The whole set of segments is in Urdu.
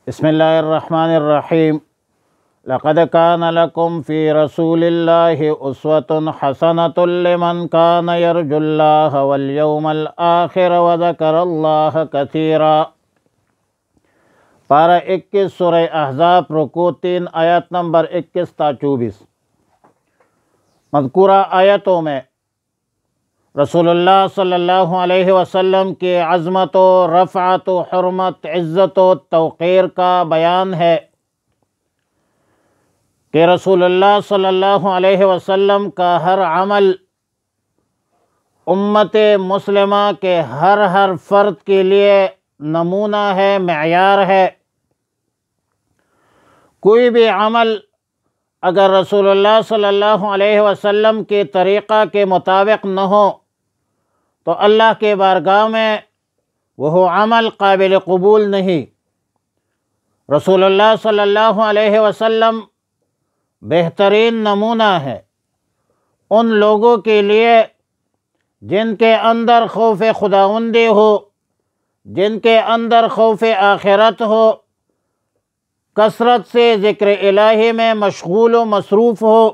بسم اللہ الرحمن الرحیم۔ لقد كان لكم في رسول الله أسوة حسنة لمن كان يرجو الله واليوم الآخر وذكر الله كثيرا۔ پارہ 21 سورہ احزاب، رکوع 3، آیت نمبر 21 تا 24۔ مذکورہ آیتوں میں رسول اللہ صلی اللہ علیہ وسلم کی عظمت و رفعت و حرمت، عزت و توقیر کا بیان ہے کہ رسول اللہ صلی اللہ علیہ وسلم کا ہر عمل امت مسلمہ کے ہر فرد کے لیے نمونہ ہے، معیار ہے۔ کوئی بھی عمل اگر رسول اللہ صلی اللہ علیہ وسلم کے طریقہ کے مطابق نہ ہو تو اللہ کے بارگاہ میں وہ عمل قابل قبول نہیں۔ رسول اللہ صلی اللہ علیہ وسلم بہترین نمونہ ہے ان لوگوں کے لیے جن کے اندر خوف خداوندی ہو، جن کے اندر خوف آخرت ہو، کثرت سے ذکر الہی میں مشغول و مصروف ہو۔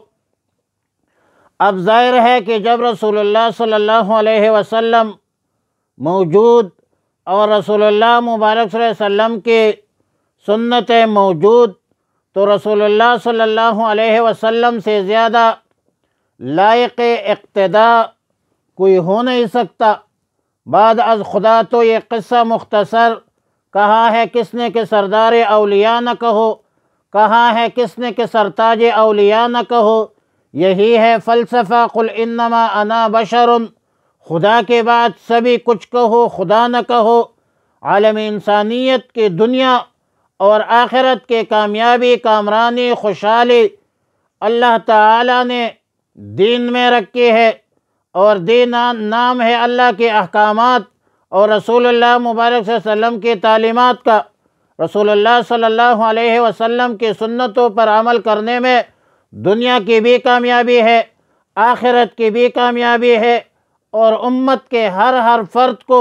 اب ظاہر ہے کہ جب رسول اللہ صلی اللہ علیہ وسلم موجود اور رسول اللہ مبارک صلی اللہ علیہ وسلم کی سنتیں موجود تو رسول اللہ صلی اللہ علیہ وسلم سے زیادہ لائق اقتداء کوئی ہو نہیں سکتا۔ بعد از خدا تو یہ قصہ مختصر کہا ہے کس نے کہ سردار اولیاء نہ کہو، کہا ہے کس نے کہ سرتاج اولیاء نہ کہو۔ یہی ہے فلسفہ قل انما انا بشر، خدا کے بعد سبھی کچھ کہو، خدا نہ کہو۔ عالم انسانیت کی دنیا اور آخرت کے کامیابی، کامرانی، خوشحالی اللہ تعالی نے دین میں رکھی ہے، اور دین نام ہے اللہ کے احکامات اور رسول اللہ مبارک صلی اللہ علیہ وسلم کی تعلیمات کا۔ رسول اللہ صلی اللہ علیہ وسلم کی سنتوں پر عمل کرنے میں دنیا کی بھی کامیابی ہے، آخرت کی بھی کامیابی ہے، اور امت کے ہر فرد کو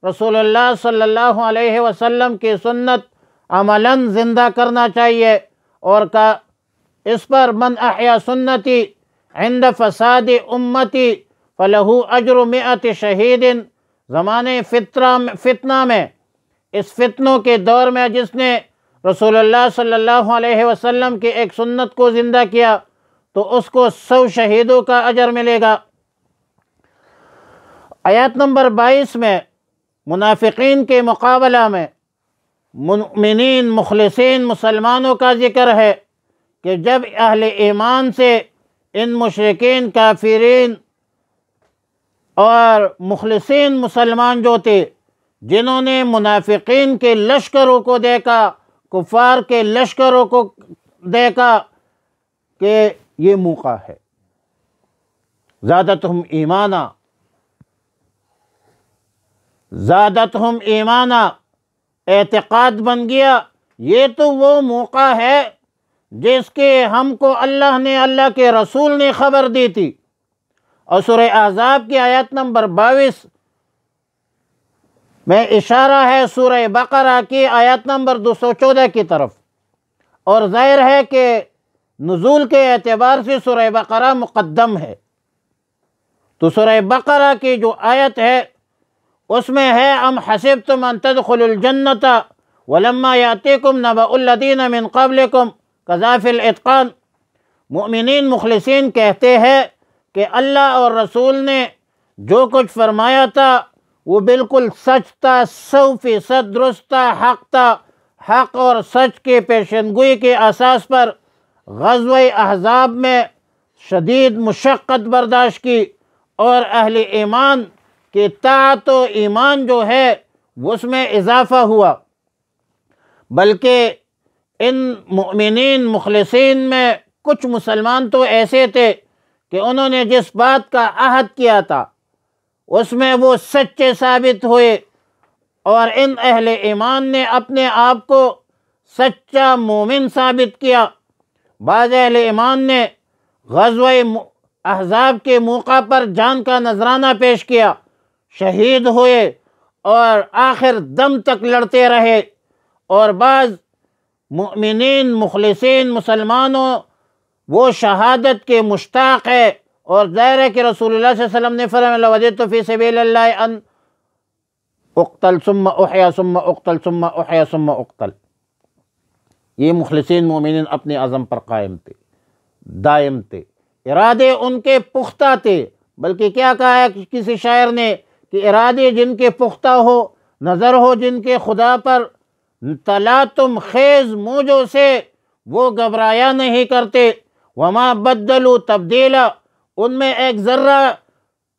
رسول اللہ صلی اللہ علیہ وسلم کی سنت عملاً زندہ کرنا چاہیے، اور اس پر من احیا سنتی عند فساد امتی فلہ اجر 100 شہید۔ زمانے فتنہ میں، اس فتنوں کے دور میں جس نے رسول اللہ صلی اللہ علیہ وسلم کی ایک سنت کو زندہ کیا تو اس کو 100 شہیدوں کا اجر ملے گا۔ آیت نمبر 22 میں منافقین کے مقابلہ میں مؤمنین مخلصین مسلمانوں کا ذکر ہے کہ جب اہل ایمان سے ان مشرکین کافرین اور مخلصین مسلمان جو تھے، جنہوں نے منافقین کے لشکروں کو دیکھا، کفار کے لشکروں کو دیکھا کہ یہ موقع ہے، زادتہم ایمانا، زادتہم ایمانا، اعتقاد بن گیا یہ تو وہ موقع ہے جس کے ہم کو اللہ نے، اللہ کے رسول نے خبر دی تھی۔ اور سورہ احزاب کی آیت نمبر 22 میں اشارہ ہے سورہ بقرہ کی آیت نمبر 214 کی طرف، اور ظاہر ہے کہ نزول کے اعتبار سے سورہ بقرہ مقدم ہے۔ تو سورہ بقرہ کی جو آیت ہے اس میں ہے ام حسبتم ان تدخلوا الجنۃ ولما یاتیکم نبأ الذین من قبلکم کذاف الاتقان۔ مؤمنین مخلصین کہتے ہیں کہ اللہ اور رسول نے جو کچھ فرمایا تھا وہ بالکل سچ تھا، 100% درست تھا، حق تھا۔ حق اور سچ کی پیشنگوئی کے اساس پر غزوہ احزاب میں شدید مشقت برداشت کی، اور اہل ایمان کی طاعت و ایمان جو ہے اس میں اضافہ ہوا۔ بلکہ ان مؤمنین مخلصین میں کچھ مسلمان تو ایسے تھے کہ انہوں نے جس بات کا عہد کیا تھا اس میں وہ سچے ثابت ہوئے، اور ان اہل ایمان نے اپنے آپ کو سچا مومن ثابت کیا۔ بعض اہل ایمان نے غزوہ احزاب کے موقع پر جان کا نذرانہ پیش کیا، شہید ہوئے اور آخر دم تک لڑتے رہے، اور بعض مؤمنین مخلصین مسلمانوں وہ شہادت کے مشتاق ہے، اور ظاہر ہے کہ رسول اللہ صلی اللہ علیہ وسلم نے فرمایا لوجدت فی سبیل اللہ ان اقتل ثم احیا ثم اقتل ثم احیا ثم اقتل۔ یہ مخلصین مومنین اپنے عزم پر قائم تھے، دائم تھے، ارادے ان کے پختہ تھے، بلکہ کیا کہا ہے کسی شاعر نے کہ ارادے جن کے پختہ ہو، نظر ہو جن کے خدا پر، تلاتم خیز موجوں سے وہ گھبرایا نہیں کرتے، وما بدلوا تبدیلا، ان میں ایک ذرہ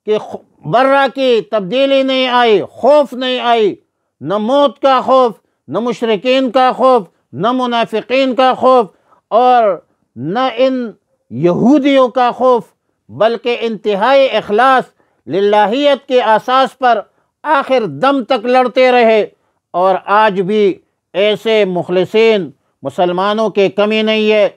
کہ برہ کی تبدیلی نہیں آئی، خوف نہیں آئی، نہ موت کا خوف، نہ مشرکین کا خوف، نہ منافقین کا خوف، اور نہ ان یہودیوں کا خوف، بلکہ انتہائی اخلاص للہیت کے اساس پر آخر دم تک لڑتے رہے۔ اور آج بھی ایسے مخلصین مسلمانوں کی کمی نہیں ہے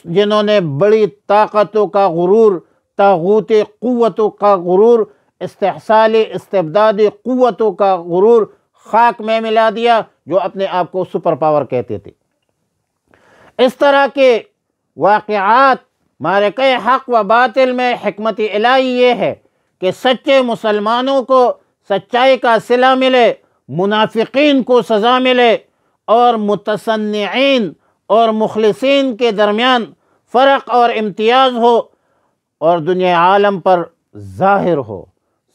جنہوں نے بڑی طاقتوں کا غرور، طاغوتی قوتوں کا غرور، استحصالی استبدادی قوتوں کا غرور خاک میں ملا دیا، جو اپنے آپ کو سپر پاور کہتے تھے۔ اس طرح کے واقعات معرکہ حق و باطل میں حکمت الہی یہ ہے کہ سچے مسلمانوں کو سچائی کا صلہ ملے، منافقین کو سزا ملے، اور متصنعین اور مخلصین کے درمیان فرق اور امتیاز ہو، اور دنیا عالم پر ظاہر ہو،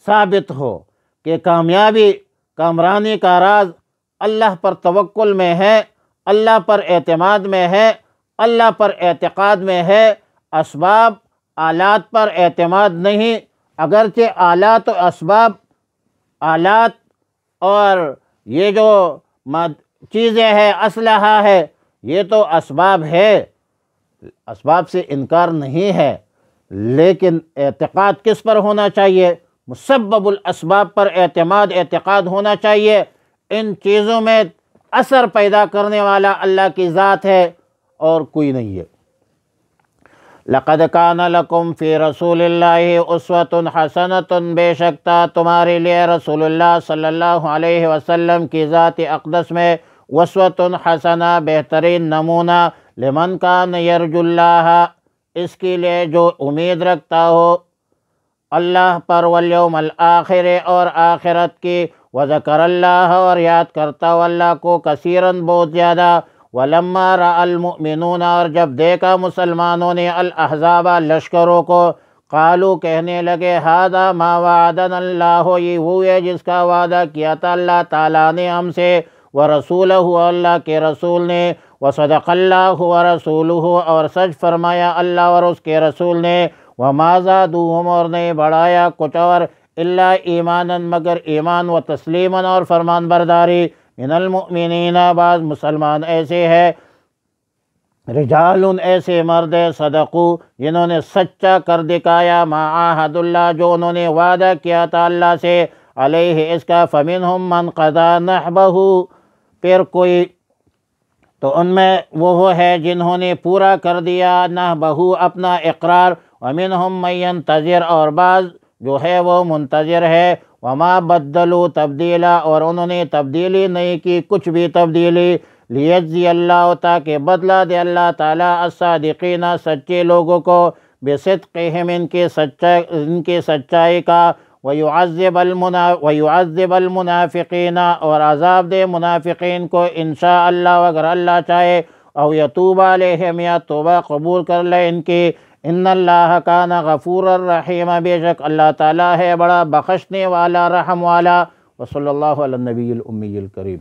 ثابت ہو کہ کامیابی کامرانی کا راز اللہ پر توکل میں ہے، اللہ پر اعتماد میں ہے، اللہ پر اعتقاد میں ہے، اسباب آلات پر اعتماد نہیں۔ اگرچہ آلات و اسباب، آلات اور یہ جو چیزیں ہیں، اسلحہ ہے، یہ تو اسباب ہے، اسباب سے انکار نہیں ہے، لیکن اعتقاد کس پر ہونا چاہیے؟ مسبب الاسباب پر اعتقاد ہونا چاہیے۔ ان چیزوں میں اثر پیدا کرنے والا اللہ کی ذات ہے اور کوئی نہیں ہے۔ لقد کان لکم فی رسول اللہ اسوۃ حسنۃ، بے شک تھا تمہارے لیے رسول اللہ صلی اللہ علیہ وسلم کی ذات اقدس میں اسوۃ حسنہ، بہترین نمونہ، لمن کان یرجو اللہ، اس کے لیے جو امید رکھتا ہو اللہ پر، والیوم الآخر، اور آخرت کی، وذکر اللہ، اور یاد کرتا ہو اللہ کو، کثیراً بہت زیادہ، ولما رأى المؤمنون، اور جب دیکھا مسلمانوں نے، الاحزاب لشکروں کو، قالوا کہنے لگے، ھذا ما وعدنا اللہ، یہ وہ ہے جس کا وعدہ کیا تھا اللہ تعالیٰ نے ہم سے، ورسولہ، اللہ کے رسول نے، وصدق اللہ ورسولہ، اور سچ فرمایا اللہ اور اس کے رسول نے، وما زادوہم، اور نہیں بڑھایا کچھ اور، الا ایمانا، مگر ایمان، و تسلیما، اور فرمان برداری، من المؤمنین، بعض مسلمان ایسے ہیں، رجال، ایسے مرد صدقو، جنہوں نے سچا کر دکھایا، ما عاہد اللہ، جو انہوں نے وعدہ کیا تھا اللہ سے، علیہ اس کا، فمنہم من قضا نحبہ، پھر کوئی تو ان میں وہ ہے جنہوں نے پورا کر دیا نحبہ، اپنا اقرار، ومنہم من ینتظر، اور بعض جو ہے وہ منتظر ہے، وما بدلوا تبدیلا، اور انہوں نے تبدیلی نہیں کی کچھ بھی تبدیلی، لیجزی اللہ، تاکہ بدلہ دے اللہ تعالیٰ، الصادقین، سچے لوگوں کو، بصدقہم، ان کی سچائی کا، ویعذب المنافقین، اور عذاب دے منافقین کو، انشاء اللہ، اگر اللہ چاہے، او یتوب علیہم، یا توبہ قبول کر لے ان کی، ان اللہ کان غفور الرحیم، بے شک اللہ تعالیٰ ہے بڑا بخشنے والا، رحم والا۔ وصلی اللہ علی النبی الامی الکریم۔